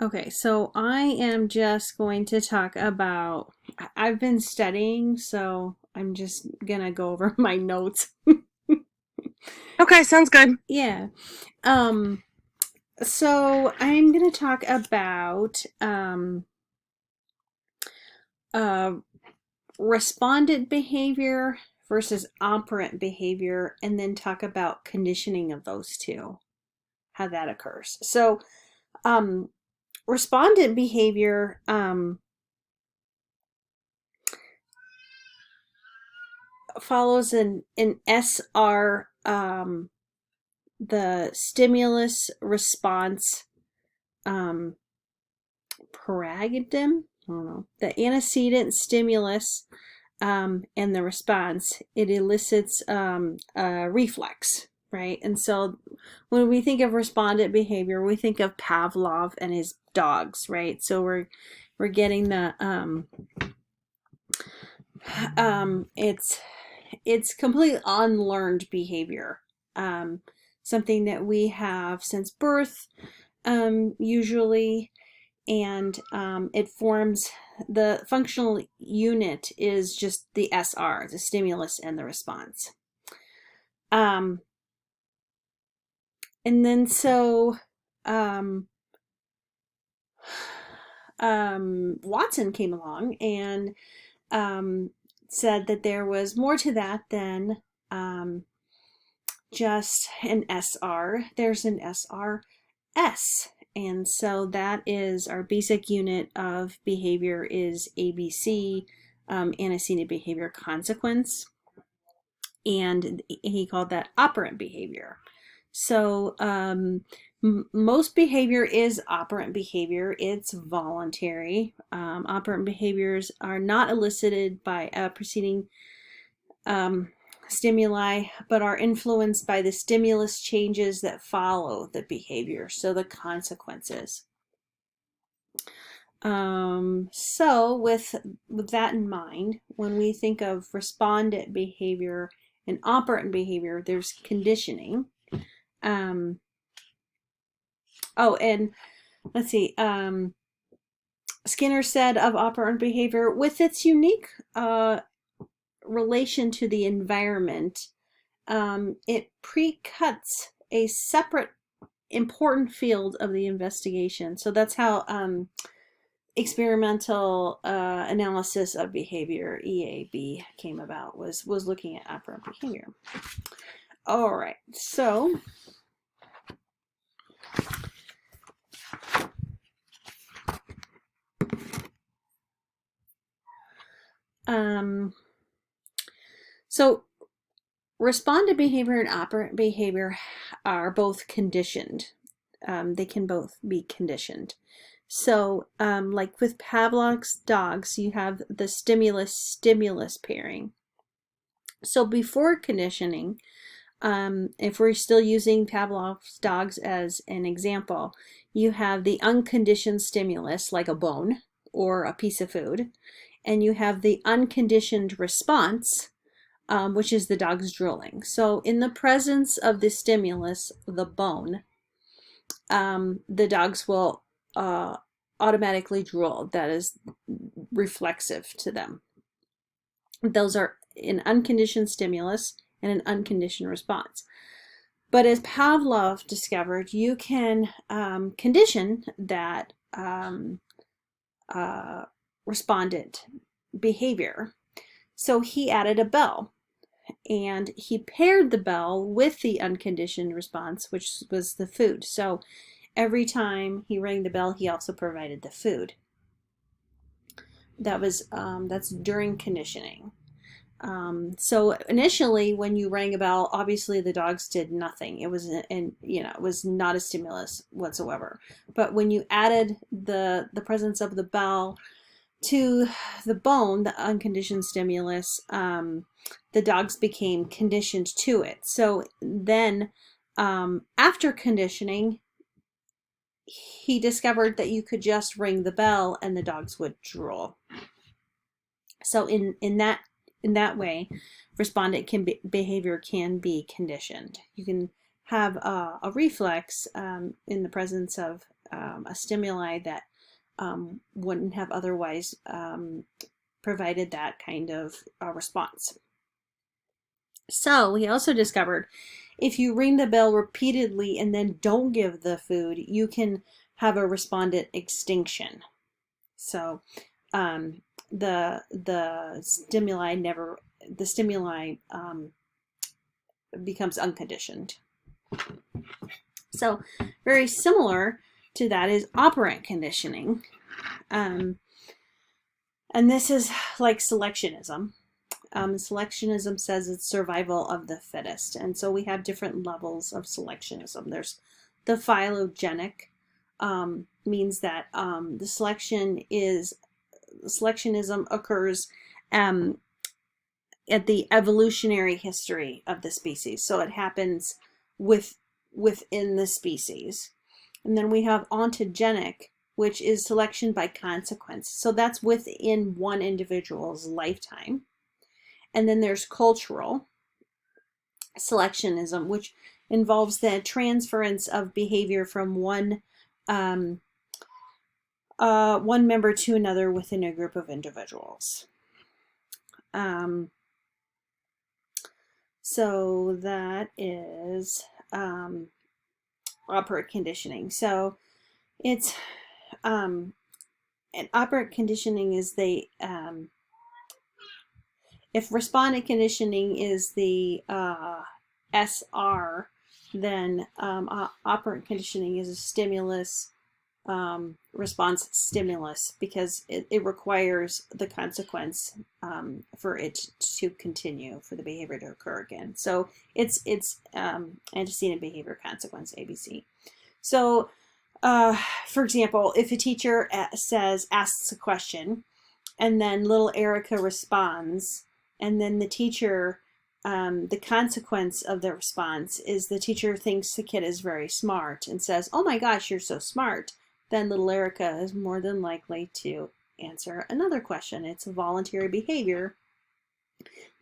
Okay, so I am just going to talk about, I've been studying, so I'm just gonna go over my notes. Okay, sounds good. Yeah. Um, so I'm gonna talk about uh respondent behavior versus operant behavior, and then talk about conditioning of those two, how that occurs. So, um, respondent behavior, follows an SR, the stimulus response, um, paradigm. I don't know. The antecedent stimulus, and the response, it elicits a reflex, right? And so when we think of respondent behavior, we think of Pavlov and his dogs, right? So we're getting the it's completely unlearned behavior, um, something that we have since birth, usually, and it forms, the functional unit is just the SR, the stimulus and the response. Um, and then so um, Watson came along and um, said that there was more to that than um, just an SR. There's an SRS. And so that is our basic unit of behavior is ABC, antecedent behavior consequence. And he called that operant behavior. So most behavior is operant behavior. It's voluntary. Operant behaviors are not elicited by a preceding um, stimuli, but are influenced by the stimulus changes that follow the behavior, so the consequences. So with that in mind, when we think of respondent behavior and operant behavior, there's conditioning. Um, oh, and let's see. Skinner said of operant behavior, with its unique relation to the environment, it pre-cuts a separate important field of the investigation. So that's how experimental analysis of behavior, EAB, came about, was looking at operant behavior. All right, so um, so respondent behavior and operant behavior are both conditioned. They can both be conditioned. So, like with Pavlov's dogs, you have the stimulus-stimulus pairing. So before conditioning, if we're still using Pavlov's dogs as an example, you have the unconditioned stimulus, like a bone or a piece of food, and you have the unconditioned response, which is the dog's drooling. So in the presence of the stimulus, the bone, the dogs will automatically drool. That is reflexive to them. Those are an unconditioned stimulus and an unconditioned response. But as Pavlov discovered, you can condition that uh, respondent behavior. So he added a bell, and he paired the bell with the unconditioned response, which was the food. So every time he rang the bell, he also provided the food. That's during conditioning. So initially, when you rang a bell, obviously the dogs did nothing. It was, and it was not a stimulus whatsoever. But when you added the presence of the bell to the bone, the unconditioned stimulus, the dogs became conditioned to it. So then, after conditioning, he discovered that you could just ring the bell and the dogs would drool. So in that way, respondent behavior can be conditioned. You can have a reflex in the presence of a stimuli that wouldn't have otherwise provided that kind of response. So he also discovered if you ring the bell repeatedly and then don't give the food, you can have a respondent extinction. So the stimuli becomes unconditioned. So very similar to that is operant conditioning. And this is like selectionism. Selectionism says it's survival of the fittest. And so we have different levels of selectionism. There's the phylogenetic, means that the selectionism occurs at the evolutionary history of the species. So it happens within the species. And then we have ontogenic, which is selection by consequence. So that's within one individual's lifetime. And then there's cultural selectionism, which involves the transference of behavior from one member to another within a group of individuals. So that is operant conditioning. So it's and operant conditioning is the if respondent conditioning is the SR, then operant conditioning is a stimulus response stimulus, because it requires the consequence for it to continue, for the behavior to occur again. So it's antecedent behavior consequence, ABC. So for example, if a teacher asks a question, and then little Erica responds, and then the teacher, the consequence of the response is the teacher thinks the kid is very smart and says, "Oh my gosh, you're so smart," then little Erica is more than likely to answer another question. It's a voluntary behavior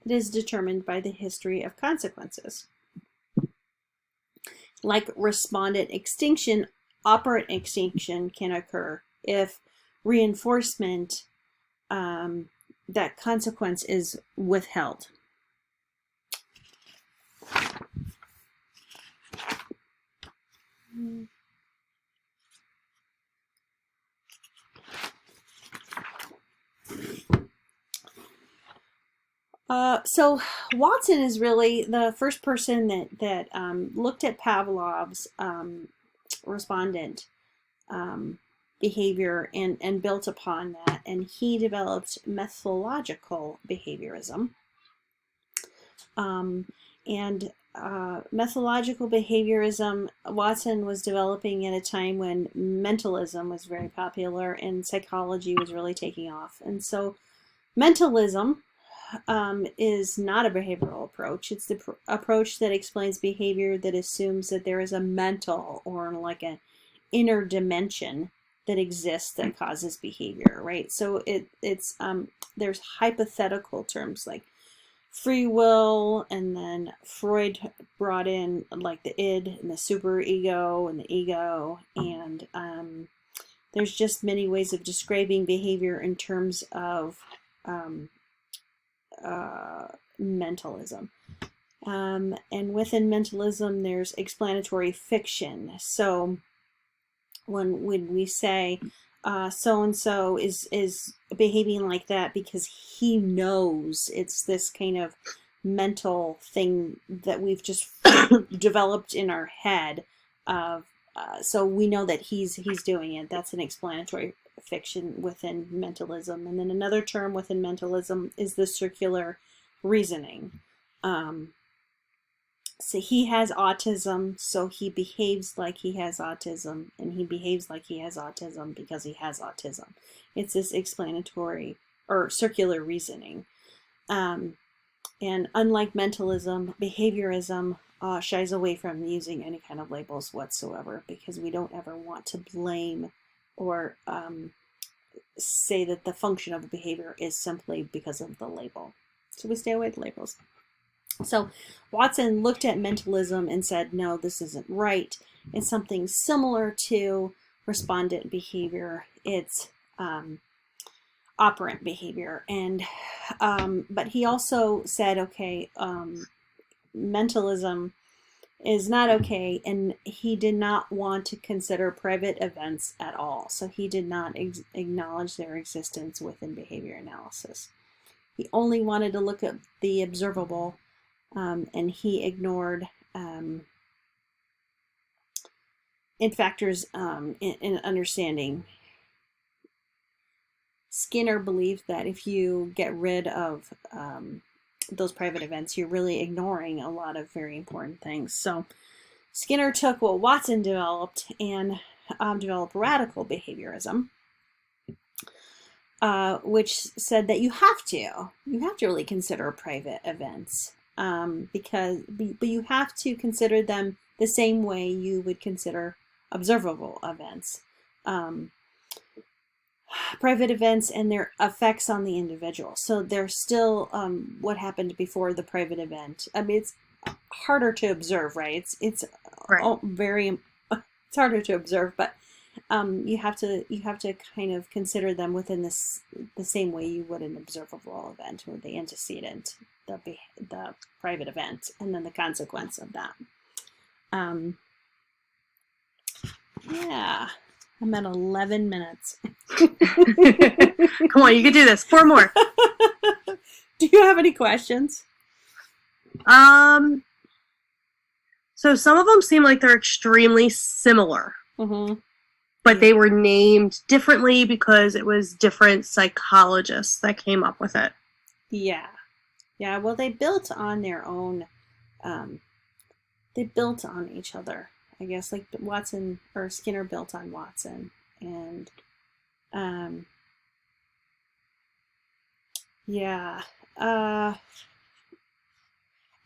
that is determined by the history of consequences. Like respondent extinction, operant extinction can occur if reinforcement, that consequence is withheld. So Watson is really the first person that looked at Pavlov's respondent behavior and built upon that, and he developed methodological behaviorism. Methodological behaviorism, Watson was developing at a time when mentalism was very popular and psychology was really taking off. And so mentalism is not a behavioral approach. It's the approach that explains behavior that assumes that there is a mental or like an inner dimension that exists that causes behavior, right? So it's there's hypothetical terms like free will, and then Freud brought in like the id and the superego and the ego, and there's just many ways of describing behavior in terms of mentalism. And within mentalism, there's explanatory fiction. So when we say so-and-so is behaving like that because he knows, it's this kind of mental thing that we've just developed in our head of, so we know that he's doing it. That's an explanatory fiction within mentalism. And then another term within mentalism is the circular reasoning. So he has autism, so he behaves like he has autism, and he behaves like he has autism because he has autism. It's this explanatory or circular reasoning. And unlike mentalism, behaviorism shies away from using any kind of labels whatsoever, because we don't ever want to blame or say that the function of a behavior is simply because of the label. So we stay away from labels. So Watson looked at mentalism and said, no, this isn't right. It's something similar to respondent behavior, it's operant behavior. And but he also said, okay, mentalism is not okay, and he did not want to consider private events at all. So he did not acknowledge their existence within behavior analysis. He only wanted to look at the observable, and he ignored in factors in understanding. Skinner believed that if you get rid of those private events, you're really ignoring a lot of very important things. So Skinner took what Watson developed and developed radical behaviorism, which said that you have to really consider private events, but you have to consider them the same way you would consider observable events. Private events and their effects on the individual. So they're still what happened before the private event. I mean, it's harder to observe, right? It's Right. very it's harder to observe, but you have to kind of consider them within the same way you would an observable event, or the antecedent, the private event, and then the consequence of that. Yeah. I'm at 11 minutes. Come on, you can do this. 4 more. Do you have any questions? So some of them seem like they're extremely similar, but they were named differently because it was different psychologists that came up with it. Yeah. Well, they built on their own. They built on each other. I guess, like Watson or Skinner built on Watson, and and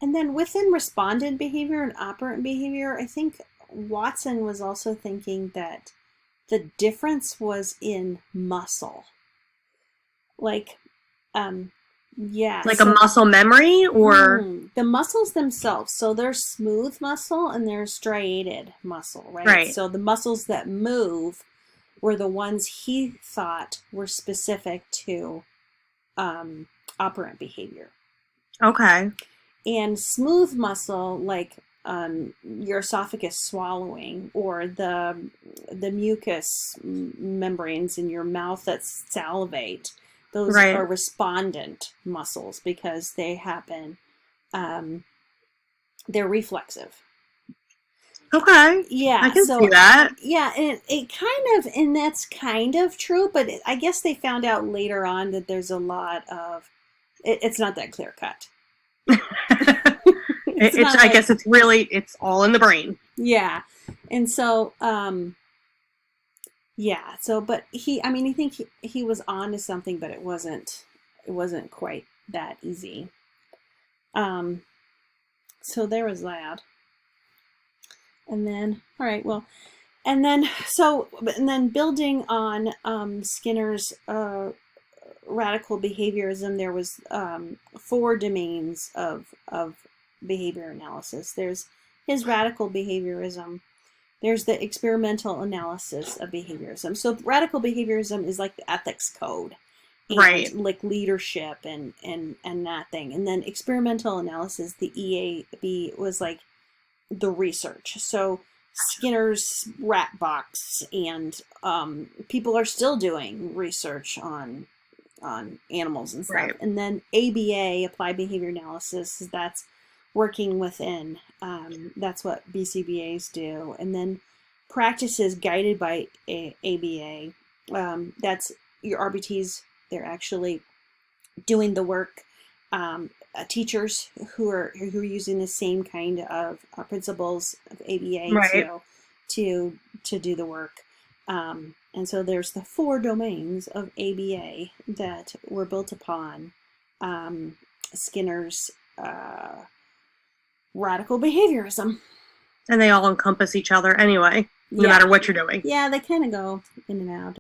then within respondent behavior and operant behavior, I think Watson was also thinking that the difference was in muscle, like Like a muscle memory, or the muscles themselves. So there's smooth muscle and there's striated muscle, right? Right. So the muscles that move were the ones he thought were specific to operant behavior. Okay. And smooth muscle, like your esophagus swallowing, or the mucous membranes in your mouth that salivate, those Right. are respondent muscles because they happen, they're reflexive. Okay. Yeah, I can see that. Yeah, and it kind of, and that's kind of true, but I guess they found out later on that there's a lot of, it's not that clear cut. I guess it's all in the brain. Yeah. And so, but I think he was on to something, but it wasn't quite that easy. So there was that. And then, all right, well, and then building on Skinner's radical behaviorism, there was 4 domains of behavior analysis. There's his radical behaviorism. There's the experimental analysis of behaviorism. So radical behaviorism is like the ethics code, and right, like leadership and that thing. And then experimental analysis, the EAB, was like the research. So Skinner's rat box, and people are still doing research on animals and stuff. Right. And then ABA, applied behavior analysis, that's working within, that's what BCBAs do. And then practices guided by ABA, that's your RBTs, they're actually doing the work. Teachers who are using the same kind of principles of ABA, right, to do the work. And so there's the 4 domains of ABA that were built upon Skinner's radical behaviorism. And they all encompass each other anyway, no matter what you're doing. Yeah, they kind of go in and out.